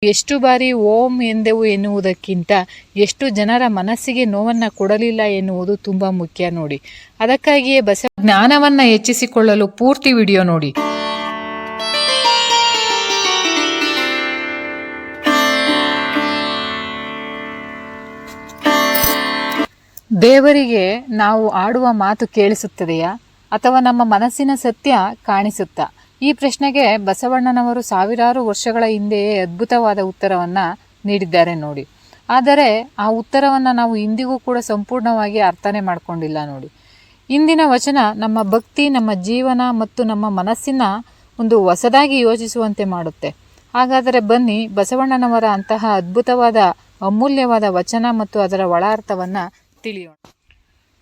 ಎಷ್ಟು ಬಾರಿ ಓಂ ಎಂದೆವು ಎನ್ನುವುದಕ್ಕಿಂತ ಎಷ್ಟು ಜನರ ಮನಸ್ಸಿಗೆ ನೋವನ್ನು ಕೊಡಲಿಲ್ಲ ಎನ್ನುವುದು ತುಂಬ ಮುಖ್ಯ ನೋಡಿ. ಅದಕ್ಕಾಗಿಯೇ ಜ್ಞಾನವನ್ನು ಹೆಚ್ಚಿಸಿಕೊಳ್ಳಲು ಪೂರ್ತಿ ವಿಡಿಯೋ ನೋಡಿ. ದೇವರಿಗೆ ನಾವು ಆಡುವ ಮಾತು ಕೇಳಿಸುತ್ತದೆಯಾ ಅಥವಾ ನಮ್ಮ ಮನಸ್ಸಿನ ಸತ್ಯ ಕಾಣಿಸುತ್ತಾ? ಈ ಪ್ರಶ್ನೆಗೆ ಬಸವಣ್ಣನವರು ಸಾವಿರಾರು ವರ್ಷಗಳ ಹಿಂದೆಯೇ ಅದ್ಭುತವಾದ ಉತ್ತರವನ್ನು ನೀಡಿದ್ದಾರೆ ನೋಡಿ. ಆದರೆ ಆ ಉತ್ತರವನ್ನು ನಾವು ಇಂದಿಗೂ ಕೂಡ ಸಂಪೂರ್ಣವಾಗಿ ಅರ್ಥನೇ ಮಾಡಿಕೊಂಡಿಲ್ಲ ನೋಡಿ. ಇಂದಿನ ವಚನ ನಮ್ಮ ಭಕ್ತಿ, ನಮ್ಮ ಜೀವನ ಮತ್ತು ನಮ್ಮ ಮನಸ್ಸಿನ ಒಂದು ಹೊಸದಾಗಿ ಯೋಚಿಸುವಂತೆ ಮಾಡುತ್ತೆ. ಹಾಗಾದರೆ ಬನ್ನಿ ಬಸವಣ್ಣನವರ ಅಂತಹ ಅದ್ಭುತವಾದ ಅಮೂಲ್ಯವಾದ ವಚನ ಮತ್ತು ಅದರ ಒಳ ಅರ್ಥವನ್ನು ತಿಳಿಯೋಣ.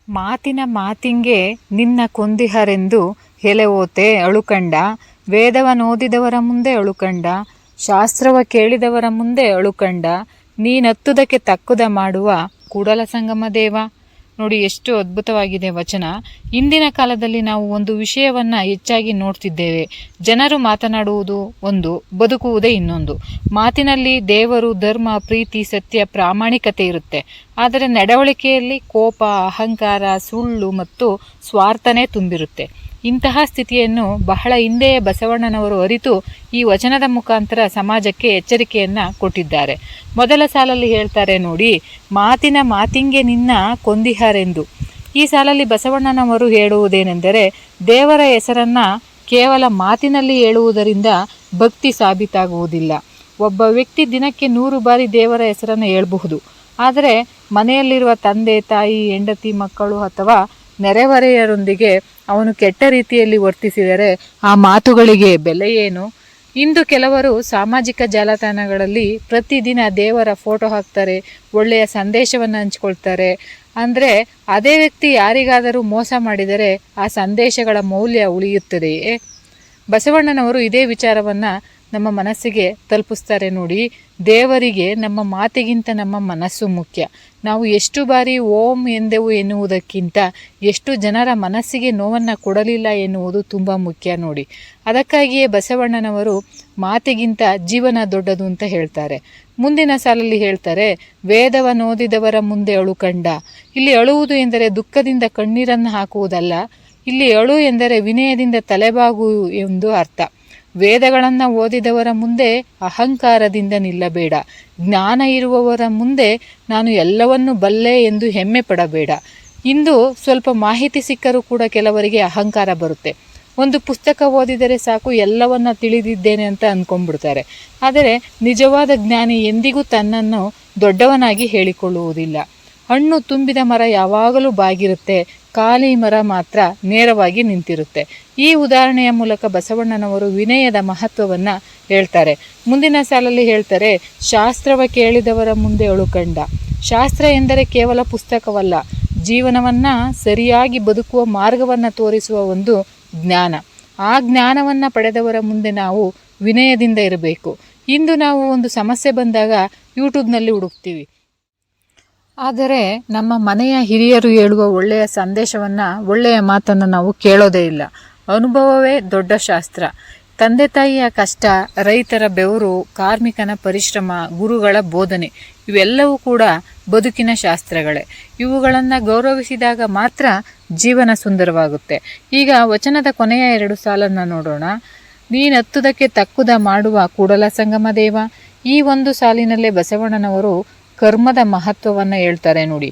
ಮಾತಿನ ಮಾತಿಂಗೆ ನಿನ್ನ ಕೊಂದಿಹರೆಂದು ಎಲೆವೋತೆ ಅಳುಕಂಡ, ವೇದವನೋದಿದವರ ಮುಂದೆ ಅಳುಕಂಡ, ಶಾಸ್ತ್ರವ ಕೇಳಿದವರ ಮುಂದೆ ಅಳುಕಂಡ, ನೀನತ್ತುದಕ್ಕೆ ತಕ್ಕುದ ಮಾಡುವ ಕೂಡಲ ಸಂಗಮ ದೇವ. ನೋಡಿ ಎಷ್ಟು ಅದ್ಭುತವಾಗಿದೆ ವಚನ. ಇಂದಿನ ಕಾಲದಲ್ಲಿ ನಾವು ಒಂದು ವಿಷಯವನ್ನು ಹೆಚ್ಚಾಗಿ ನೋಡ್ತಿದ್ದೇವೆ. ಜನರು ಮಾತನಾಡುವುದು ಒಂದು, ಬದುಕುವುದೇ ಇನ್ನೊಂದು. ಮಾತಿನಲ್ಲಿ ದೇವರು, ಧರ್ಮ, ಪ್ರೀತಿ, ಸತ್ಯ, ಪ್ರಾಮಾಣಿಕತೆ ಇರುತ್ತೆ. ಆದರೆ ನಡವಳಿಕೆಯಲ್ಲಿ ಕೋಪ, ಅಹಂಕಾರ, ಸುಳ್ಳು ಮತ್ತು ಸ್ವಾರ್ಥನೇ ತುಂಬಿರುತ್ತೆ. ಇಂತಹ ಸ್ಥಿತಿಯನ್ನು ಬಹಳ ಹಿಂದೆಯೇ ಬಸವಣ್ಣನವರು ಅರಿತು ಈ ವಚನದ ಮುಖಾಂತರ ಸಮಾಜಕ್ಕೆ ಎಚ್ಚರಿಕೆಯನ್ನು ಕೊಟ್ಟಿದ್ದಾರೆ. ಮೊದಲ ಸಾಲಲ್ಲಿ ಹೇಳ್ತಾರೆ ನೋಡಿ, ಮಾತಿನ ಮಾತಿಂಗೆ ನಿನ್ನ ಕೊಂದಿಹರೆಂದು. ಈ ಸಾಲಲ್ಲಿ ಬಸವಣ್ಣನವರು ಹೇಳುವುದೇನೆಂದರೆ, ದೇವರ ಹೆಸರನ್ನು ಕೇವಲ ಮಾತಿನಲ್ಲಿ ಹೇಳುವುದರಿಂದ ಭಕ್ತಿ ಸಾಬೀತಾಗುವುದಿಲ್ಲ. ಒಬ್ಬ ವ್ಯಕ್ತಿ ದಿನಕ್ಕೆ 100 ಬಾರಿ ದೇವರ ಹೆಸರನ್ನು ಹೇಳಬಹುದು. ಆದರೆ ಮನೆಯಲ್ಲಿರುವ ತಂದೆ, ತಾಯಿ, ಹೆಂಡತಿ, ಮಕ್ಕಳು ಅಥವಾ ನೆರೆಹೊರೆಯರೊಂದಿಗೆ ಅವನು ಕೆಟ್ಟ ರೀತಿಯಲ್ಲಿ ವರ್ತಿಸಿದರೆ ಆ ಮಾತುಗಳಿಗೆ ಬೆಲೆ ಏನು? ಇಂದು ಕೆಲವರು ಸಾಮಾಜಿಕ ಜಾಲತಾಣಗಳಲ್ಲಿ ಪ್ರತಿದಿನ ದೇವರ ಫೋಟೋ ಹಾಕ್ತಾರೆ, ಒಳ್ಳೆಯ ಸಂದೇಶವನ್ನು ಹಂಚ್ಕೊಳ್ತಾರೆ. ಅಂದರೆ ಅದೇ ವ್ಯಕ್ತಿ ಯಾರಿಗಾದರೂ ಮೋಸ ಮಾಡಿದರೆ ಆ ಸಂದೇಶಗಳ ಮೌಲ್ಯ ಉಳಿಯುತ್ತದೆಯೇ? ಬಸವಣ್ಣನವರು ಇದೇ ವಿಚಾರವನ್ನು ನಮ್ಮ ಮನಸ್ಸಿಗೆ ತಲುಪಿಸ್ತಾರೆ ನೋಡಿ. ದೇವರಿಗೆ ನಮ್ಮ ಮಾತಿಗಿಂತ ನಮ್ಮ ಮನಸ್ಸು ಮುಖ್ಯ. ನಾವು ಎಷ್ಟು ಬಾರಿ ಓಂ ಎಂದೆವು ಎನ್ನುವುದಕ್ಕಿಂತ ಎಷ್ಟು ಜನರ ಮನಸ್ಸಿಗೆ ನೋವನ್ನು ಕೊಡಲಿಲ್ಲ ಎನ್ನುವುದು ತುಂಬ ಮುಖ್ಯ ನೋಡಿ. ಅದಕ್ಕಾಗಿಯೇ ಬಸವಣ್ಣನವರು ಮಾತಿಗಿಂತ ಜೀವನ ದೊಡ್ಡದು ಅಂತ ಹೇಳ್ತಾರೆ. ಮುಂದಿನ ಸಾಲಲ್ಲಿ ಹೇಳ್ತಾರೆ, ವೇದವನೋದಿದವರ ಮುಂದೆ ಅಳುಕಂಡ. ಇಲ್ಲಿ ಅಳುವುದು ಎಂದರೆ ದುಃಖದಿಂದ ಕಣ್ಣೀರನ್ನು ಹಾಕುವುದಲ್ಲ. ಇಲ್ಲಿ ಅಳು ಎಂದರೆ ವಿನಯದಿಂದ ತಲೆಬಾಗು ಎಂದು ಅರ್ಥ. ವೇದಗಳನ್ನು ಓದಿದವರ ಮುಂದೆ ಅಹಂಕಾರದಿಂದ ನಿಲ್ಲಬೇಡ. ಜ್ಞಾನ ಇರುವವರ ಮುಂದೆ ನಾನು ಎಲ್ಲವನ್ನೂ ಬಲ್ಲೆ ಎಂದು ಹೆಮ್ಮೆ ಪಡಬೇಡ. ಇಂದು ಸ್ವಲ್ಪ ಮಾಹಿತಿ ಸಿಕ್ಕರೂ ಕೂಡ ಕೆಲವರಿಗೆ ಅಹಂಕಾರ ಬರುತ್ತೆ. ಒಂದು ಪುಸ್ತಕ ಓದಿದರೆ ಸಾಕು ಎಲ್ಲವನ್ನ ತಿಳಿದಿದ್ದೇನೆ ಅಂತ ಅಂದ್ಕೊಂಡ್ಬಿಡ್ತಾರೆ. ಆದರೆ ನಿಜವಾದ ಜ್ಞಾನಿ ಎಂದಿಗೂ ತನ್ನನ್ನು ದೊಡ್ಡವನಾಗಿ ಹೇಳಿಕೊಳ್ಳುವುದಿಲ್ಲ. ಹಣ್ಣು ತುಂಬಿದ ಮರ ಯಾವಾಗಲೂ ಬಾಗಿರುತ್ತೆ, ಖಾಲಿ ಮರ ಮಾತ್ರ ನೇರವಾಗಿ ನಿಂತಿರುತ್ತೆ. ಈ ಉದಾಹರಣೆಯ ಮೂಲಕ ಬಸವಣ್ಣನವರು ವಿನಯದ ಮಹತ್ವವನ್ನು ಹೇಳ್ತಾರೆ. ಮುಂದಿನ ಸಾಲಲ್ಲಿ ಹೇಳ್ತಾರೆ, ಶಾಸ್ತ್ರವ ಕೇಳಿದವರ ಮುಂದೆ ಅಳುಕಂಡ. ಶಾಸ್ತ್ರ ಎಂದರೆ ಕೇವಲ ಪುಸ್ತಕವಲ್ಲ, ಜೀವನವನ್ನು ಸರಿಯಾಗಿ ಬದುಕುವ ಮಾರ್ಗವನ್ನು ತೋರಿಸುವ ಒಂದು ಜ್ಞಾನ. ಆ ಜ್ಞಾನವನ್ನು ಪಡೆದವರ ಮುಂದೆ ನಾವು ವಿನಯದಿಂದ ಇರಬೇಕು. ಇಂದು ನಾವು ಒಂದು ಸಮಸ್ಯೆ ಬಂದಾಗ ಯೂಟ್ಯೂಬ್ನಲ್ಲಿ ಹುಡುಕ್ತೀವಿ. ಆದರೆ ನಮ್ಮ ಮನೆಯ ಹಿರಿಯರು ಹೇಳುವ ಒಳ್ಳೆಯ ಸಂದೇಶವನ್ನು, ಒಳ್ಳೆಯ ಮಾತನ್ನು ನಾವು ಕೇಳೋದೇ ಇಲ್ಲ. ಅನುಭವವೇ ದೊಡ್ಡ ಶಾಸ್ತ್ರ. ತಂದೆ ತಾಯಿಯ ಕಷ್ಟ, ರೈತರ ಬೆವರು, ಕಾರ್ಮಿಕನ ಪರಿಶ್ರಮ, ಗುರುಗಳ ಬೋಧನೆ ಇವೆಲ್ಲವೂ ಕೂಡ ಬದುಕಿನ ಶಾಸ್ತ್ರಗಳೇ. ಇವುಗಳನ್ನು ಗೌರವಿಸಿದಾಗ ಮಾತ್ರ ಜೀವನ ಸುಂದರವಾಗುತ್ತೆ. ಈಗ ವಚನದ ಕೊನೆಯ 2 ಸಾಲನ್ನು ನೋಡೋಣ. ನೀನತ್ತುದಕ್ಕೆ ತಕ್ಕುದ ಮಾಡುವ ಕೂಡಲ ಸಂಗಮ ದೇವ. ಈ ಒಂದು ಸಾಲಿನಲ್ಲೇ ಬಸವಣ್ಣನವರು ಕರ್ಮದ ಮಹತ್ವವನ್ನು ಹೇಳ್ತಾರೆ ನೋಡಿ.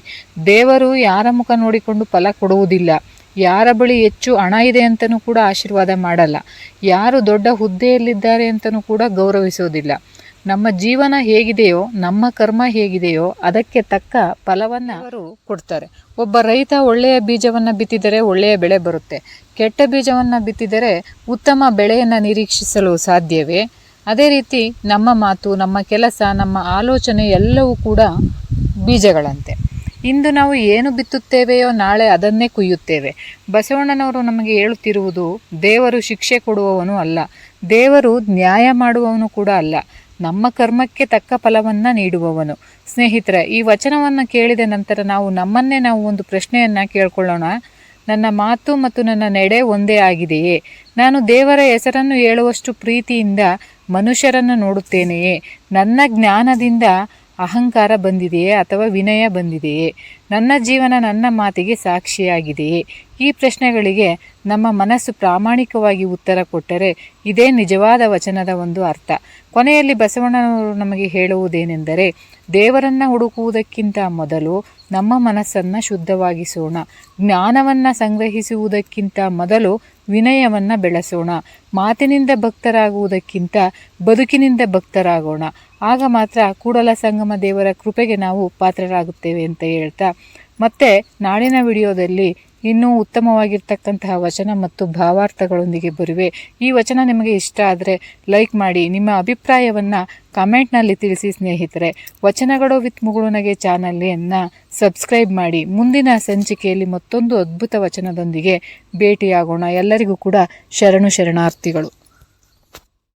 ದೇವರು ಯಾರ ಮುಖ ನೋಡಿಕೊಂಡು ಫಲ ಕೊಡುವುದಿಲ್ಲ. ಯಾರ ಬಳಿ ಹೆಚ್ಚು ಹಣ ಇದೆ ಅಂತಲೂ ಕೂಡ ಆಶೀರ್ವಾದ ಮಾಡಲ್ಲ. ಯಾರು ದೊಡ್ಡ ಹುದ್ದೆಯಲ್ಲಿದ್ದಾರೆ ಅಂತಲೂ ಕೂಡ ಗೌರವಿಸೋದಿಲ್ಲ. ನಮ್ಮ ಜೀವನ ಹೇಗಿದೆಯೋ, ನಮ್ಮ ಕರ್ಮ ಹೇಗಿದೆಯೋ ಅದಕ್ಕೆ ತಕ್ಕ ಫಲವನ್ನು ಅವರು ಕೊಡ್ತಾರೆ. ಒಬ್ಬ ರೈತ ಒಳ್ಳೆಯ ಬೀಜವನ್ನು ಬಿತ್ತಿದರೆ ಒಳ್ಳೆಯ ಬೆಳೆ ಬರುತ್ತೆ. ಕೆಟ್ಟ ಬೀಜವನ್ನು ಬಿತ್ತಿದರೆ ಉತ್ತಮ ಬೆಳೆಯನ್ನು ನಿರೀಕ್ಷಿಸಲು ಸಾಧ್ಯವೇ? ಅದೇ ರೀತಿ ನಮ್ಮ ಮಾತು, ನಮ್ಮ ಕೆಲಸ, ನಮ್ಮ ಆಲೋಚನೆ ಎಲ್ಲವೂ ಕೂಡ ಬೀಜಗಳಂತೆ. ಇಂದು ನಾವು ಏನು ಬಿತ್ತುತ್ತೇವೆಯೋ ನಾಳೆ ಅದನ್ನೇ ಕುಯ್ಯುತ್ತೇವೆ. ಬಸವಣ್ಣನವರು ನಮಗೆ ಹೇಳುತ್ತಿರುವುದು, ದೇವರು ಶಿಕ್ಷೆ ಕೊಡುವವನು ಅಲ್ಲ, ದೇವರು ನ್ಯಾಯ ಮಾಡುವವನು ಕೂಡ ಅಲ್ಲ, ನಮ್ಮ ಕರ್ಮಕ್ಕೆ ತಕ್ಕ ಫಲವನ್ನು ನೀಡುವವನು. ಸ್ನೇಹಿತರೆ, ಈ ವಚನವನ್ನು ಕೇಳಿದ ನಂತರ ನಾವು ನಮ್ಮನ್ನೇ ನಾವು ಒಂದು ಪ್ರಶ್ನೆಯನ್ನು ಕೇಳ್ಕೊಳ್ಳೋಣ. ನನ್ನ ಮಾತು ಮತ್ತು ನನ್ನ ನಡೆ ಒಂದೇ ಆಗಿದೆಯೇ? ನಾನು ದೇವರ ಹೆಸರನ್ನು ಹೇಳುವಷ್ಟು ಪ್ರೀತಿಯಿಂದ ಮನುಷ್ಯರನ್ನು ನೋಡುತ್ತೇನೆಯೇ? ನನ್ನ ಜ್ಞಾನದಿಂದ ಅಹಂಕಾರ ಬಂದಿದೆಯೇ ಅಥವಾ ವಿನಯ ಬಂದಿದೆಯೇ? ನನ್ನ ಜೀವನ ನನ್ನ ಮಾತಿಗೆ ಸಾಕ್ಷಿಯಾಗಿದೆಯೇ? ಈ ಪ್ರಶ್ನೆಗಳಿಗೆ ನಮ್ಮ ಮನಸ್ಸು ಪ್ರಾಮಾಣಿಕವಾಗಿ ಉತ್ತರ ಕೊಟ್ಟರೆ ಇದೇ ನಿಜವಾದ ವಚನದ ಒಂದು ಅರ್ಥ. ಕೊನೆಯಲ್ಲಿ ಬಸವಣ್ಣನವರು ನಮಗೆ ಹೇಳುವುದೇನೆಂದರೆ, ದೇವರನ್ನು ಹುಡುಕುವುದಕ್ಕಿಂತ ಮೊದಲು ನಮ್ಮ ಮನಸ್ಸನ್ನು ಶುದ್ಧವಾಗಿಸೋಣ. ಜ್ಞಾನವನ್ನು ಸಂಗ್ರಹಿಸುವುದಕ್ಕಿಂತ ಮೊದಲು ವಿನಯವನ್ನು ಬೆಳೆಸೋಣ. ಮಾತಿನಿಂದ ಭಕ್ತರಾಗುವುದಕ್ಕಿಂತ ಬದುಕಿನಿಂದ ಭಕ್ತರಾಗೋಣ. ಆಗ ಮಾತ್ರ ಕೂಡಲ ಸಂಗಮ ದೇವರ ಕೃಪೆಗೆ ನಾವು ಪಾತ್ರರಾಗುತ್ತೇವೆ ಅಂತ ಹೇಳ್ತಾ, ಮತ್ತೆ ನಾಳಿನ ವಿಡಿಯೋದಲ್ಲಿ ಇನ್ನೂ ಉತ್ತಮವಾಗಿರ್ತಕ್ಕಂತಹ ವಚನ ಮತ್ತು ಭಾವಾರ್ಥಗಳೊಂದಿಗೆ ಬರುವೆ. ಈ ವಚನ ನಿಮಗೆ ಇಷ್ಟ ಆದರೆ ಲೈಕ್ ಮಾಡಿ, ನಿಮ್ಮ ಅಭಿಪ್ರಾಯವನ್ನು ಕಮೆಂಟ್ನಲ್ಲಿ ತಿಳಿಸಿ ಸ್ನೇಹಿತರೆ. ವಚನಗಳು ವಿತ್ ಮುಗುಳುನಗೆ ಚಾನಲನ್ನು ಸಬ್ಸ್ಕ್ರೈಬ್ ಮಾಡಿ. ಮುಂದಿನ ಸಂಚಿಕೆಯಲ್ಲಿ ಮತ್ತೊಂದು ಅದ್ಭುತ ವಚನದೊಂದಿಗೆ ಭೇಟಿಯಾಗೋಣ. ಎಲ್ಲರಿಗೂ ಕೂಡ ಶರಣಾರ್ಥಿಗಳು.